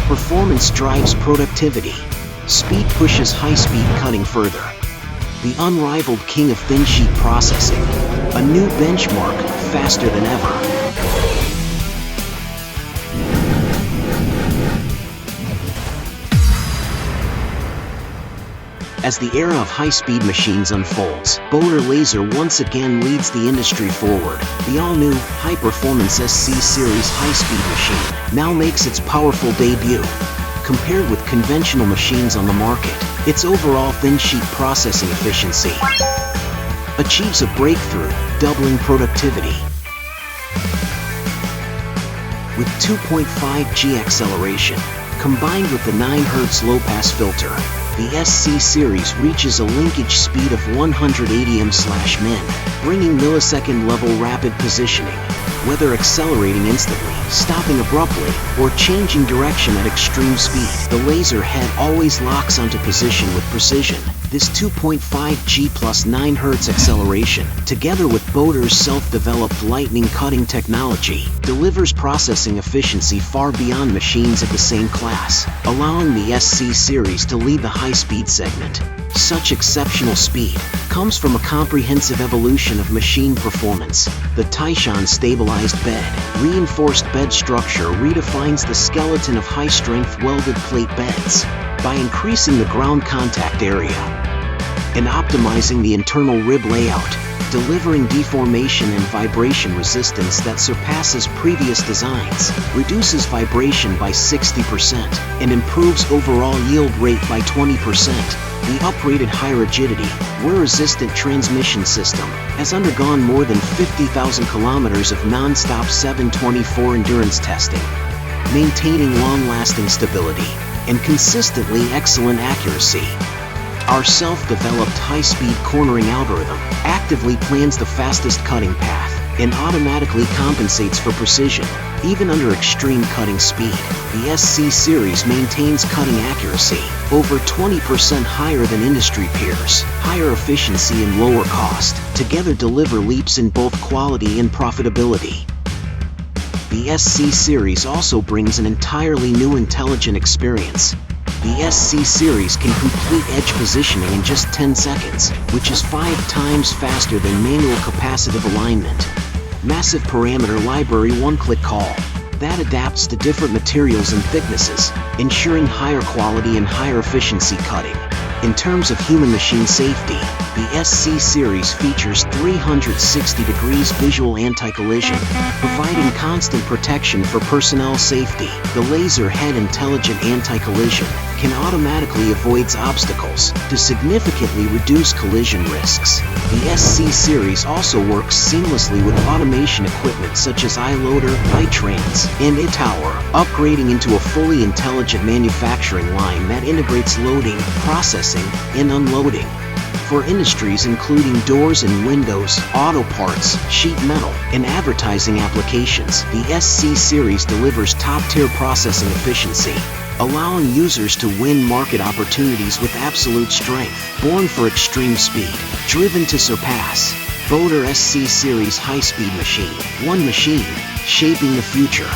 Performance drives productivity. Speed pushes high-speed cutting further. The unrivaled king of thin sheet processing. A new benchmark, faster than ever. As the era of high-speed machines unfolds, Bodor Laser once again leads the industry forward. The all-new, high-performance SC Series high-speed machine now makes its powerful debut. Compared with conventional machines on the market, its overall thin-sheet processing efficiency achieves a breakthrough, doubling productivity. With 2.5G acceleration, combined with the 9 Hz low-pass filter, the SC Series reaches a linkage speed of 180 ms/min, bringing millisecond-level rapid positioning. Whether accelerating instantly, stopping abruptly, or changing direction at extreme speed, the laser head always locks onto position with precision. This 2.5G plus 9 Hz acceleration, together with Bodor's self-developed lightning cutting technology, delivers processing efficiency far beyond machines of the same class, allowing the SC Series to lead the high-speed segment. Such exceptional speed comes from a comprehensive evolution of machine performance. The Taishan stabilized bed, reinforced bed structure redefines the skeleton of high-strength welded plate beds by increasing the ground contact area and optimizing the internal rib layout, delivering deformation and vibration resistance that surpasses previous designs, reduces vibration by 60%, and improves overall yield rate by 20%. The uprated high rigidity, wear-resistant transmission system has undergone more than 50,000 kilometers of non-stop 724 endurance testing, maintaining long-lasting stability and consistently excellent accuracy. Our self-developed high-speed cornering algorithm actively plans the fastest cutting path and automatically compensates for precision. Even under extreme cutting speed, the SC Series maintains cutting accuracy over 20% higher than industry peers. Higher efficiency and lower cost together deliver leaps in both quality and profitability. The SC Series also brings an entirely new intelligent experience. The SC Series can complete edge positioning in just 10 seconds, which is 5 times faster than manual capacitive alignment. Massive parameter library one-click call that adapts to different materials and thicknesses, ensuring higher quality and higher efficiency cutting. In terms of human-machine safety, the SC Series features 360 degrees visual anti-collision, providing constant protection for personnel safety. The laser head intelligent anti-collision can automatically avoid obstacles to significantly reduce collision risks. The SC Series also works seamlessly with automation equipment such as iLoader, iTrans, and iTower, upgrading into a fully intelligent manufacturing line that integrates loading, processing, and unloading. For industries including doors and windows, auto parts, sheet metal, and advertising applications, the SC Series delivers top-tier processing efficiency, allowing users to win market opportunities with absolute strength. Born for extreme speed, driven to surpass. Bodor SC Series high-speed machine. One machine, shaping the future.